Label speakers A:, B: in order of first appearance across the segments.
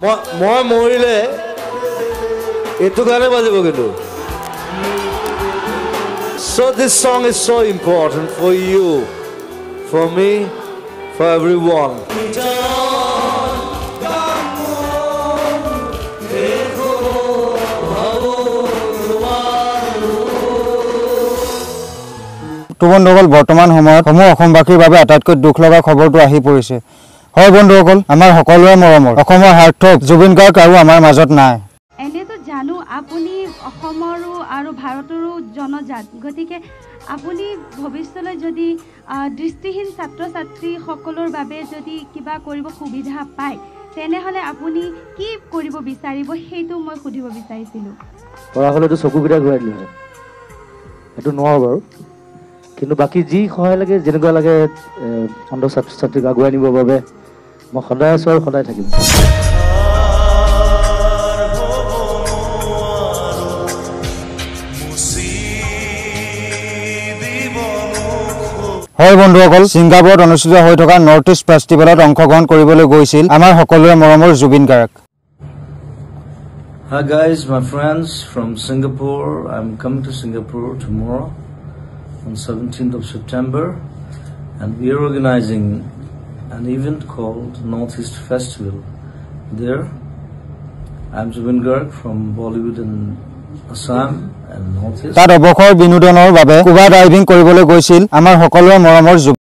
A: মই মৰিলে এইটো গানে বাজিব কিন্তু So this song is so important for you, for me, for everyone.
B: তো বন্ধুসকল বৰ্তমান সময়ত সমূহ অসমবাসীৰ বাবে আটাইতকৈ দুখ লগা খবৰটো আহি পৰিছে। হয় বন্ধুসকল, আমাৰ সকলোৰে মৰমৰ অসমৰ সাৰ্থক জুবিন গাৰ্গ আৰু আমাৰ মাজত নাই।
C: এনেতো জানো আপুনি অসমৰো আৰু ভাৰতৰো জনজাত, গতিকে আপুনি ভৱিষ্যতলৈ যদি দৃষ্টিহীন ছাত্ৰ ছাত্ৰীসকলৰ বাবে যদি কিবা কৰিব সুবিধা পায় তেনেহ'লে আপুনি কি কৰিব বিচাৰিব সেইটো মই সুধিব বিচাৰিছিলোঁ।
A: পৰা হ'লেতো চকুকেইটা ঘূৰাই দিলোঁ হয়, সেইটো নোৱাৰোঁ বাৰু, কিন্তু বাকী যি সহায় লাগে যেনেকুৱা লাগে ছাত্ৰ ছাত্ৰীক আগুৱাই নিবৰ বাবে মই সদায় আছোঁ আৰু সদায় থাকিম।
B: হয় বন্ধুসকল, ছিংগাপুৰত অনুষ্ঠিত হৈ থকা নৰ্থ ইষ্ট ফেষ্টিভেলত অংশগ্ৰহণ কৰিবলৈ গৈছিল আমাৰ সকলোৰে মৰমৰ Zubeen Garg.
A: Hi guys, my friends from Singapore. I'm coming to Singapore tomorrow on 17th of September, and we are organizing an event called Northeast Festival. There, I'm Zubin Garg from Bollywood and Assam and Northeast.
B: তাত অৱসৰ বিনোদনৰ বাবে scuba diving কৰিবলৈ গৈছিল আমাৰ সকলোৰে মৰমৰ জুবিন।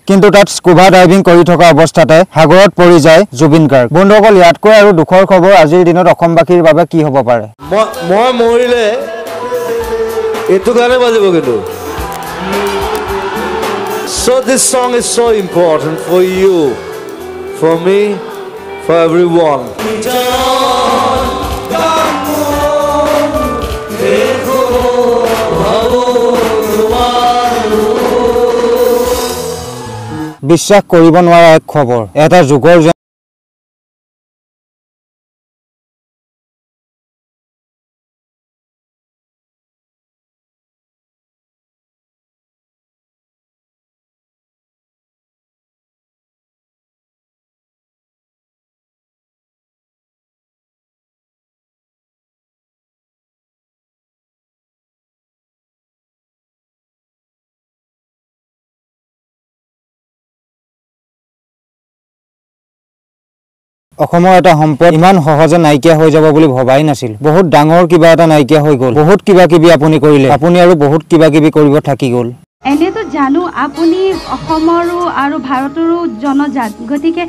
B: কিন্তু তাত স্কুবা ডাইভিং কৰি থকা অৱস্থাতে সাগৰত পৰি যায় জুবিন গাৰ্গ। বন্ধুসকল, ইয়াতকৈ আৰু দুখৰ খবৰ আজিৰ দিনত অসমবাসীৰ বাবে কি হ'ব পাৰে?
A: মই মৰিলে এইটো গানে বাজিব কিন্তু So this song is so important for you, for me, for everyone.
B: বিশ্বাস কৰিব নোৱাৰা এক খবৰ, এটা যুগৰ অসমৰ এটা সম্পদ ইমান সহজে নাইকিয়া হৈ যাব বুলি ভবাই নাছিল। বহুত ডাঙৰ কিবা এটা নাইকিয়া হৈ গ'ল। বহুত কিবা কিবি আপুনি কৰিলে, আপুনি আৰু বহুত কিবা কিবি কৰিব থাকি গ'ল।
C: এনেতো জানো আপুনি অসমৰো আৰু ভাৰতৰো জনজাত, গতিকে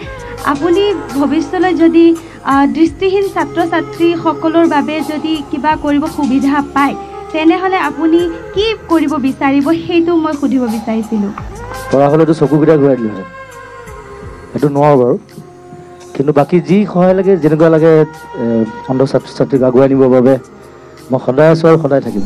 C: আপুনি ভৱিষ্যতলৈ যদি দৃষ্টিহীন ছাত্ৰ ছাত্ৰীসকলৰ বাবে যদি কিবা কৰিব সুবিধা পায় তেনেহ'লে আপুনি কি কৰিব বিচাৰিব সেইটো মই সুধিব বিচাৰিছিলোঁ।
A: পৰা হ'লেতো চকুকেইটা ঘূৰাই দিলোঁ হয়, সেইটো নোৱাৰোঁ বাৰু, কিন্তু বাকী যি সহায় লাগে যেনেকুৱা লাগে ছাত্ৰ ছাত্ৰীক আগুৱাই নিবৰ বাবে মই সদায় আছোঁ আৰু সদায় থাকিম।